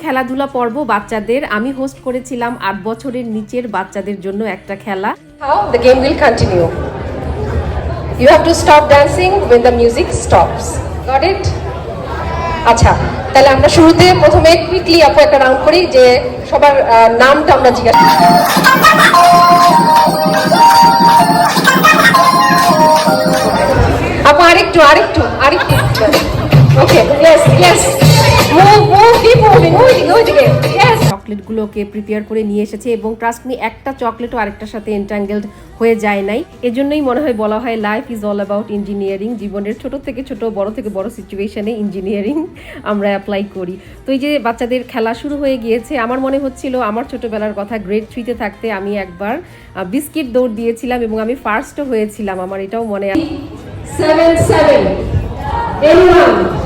খেলাধুলা পর্ব বাচ্চাদের আমি হোস্ট করেছিলাম ৮ বছরের নিচের বাচ্চাদের জন্য একটা খেলা। How the game will continue. You have to stop dancing when the music stops. Got it? আচ্ছা, তাহলে আমরা শুরুতে প্রথমে কুইকলি আপু একটা রাউন্ড করি যে সবার নামটা আমরা জিজ্ঞাসা আপু আরেকটু ওকে ইয়েস চকলেটগুলোকে প্রিপেয়ার করে নিয়ে এসেছে এবং ট্রাস্ট মি একটা চকলেটও আরেকটার সাথে এন্টাঙ্গেলড হয়ে যায় নাই। এজন্যই মনে হয় বলা হয় life is all about engineering. জীবনের ছোট থেকে ছোট, বড় থেকে বড় সিচুয়েশনে ইঞ্জিনিয়ারিং আমরা অ্যাপ্লাই করি। তো এই যে বাচ্চাদের খেলা শুরু হয়ে গিয়েছে, আমার মনে হচ্ছিল আমার ছোটবেলার কথা। গ্রেড 3-তে থাকতে আমি একবার বিস্কিট দৌড় দিয়েছিলাম এবং আমি ফার্স্টও হয়েছিলাম, আমার এটাও মনে আছে। 7 anyone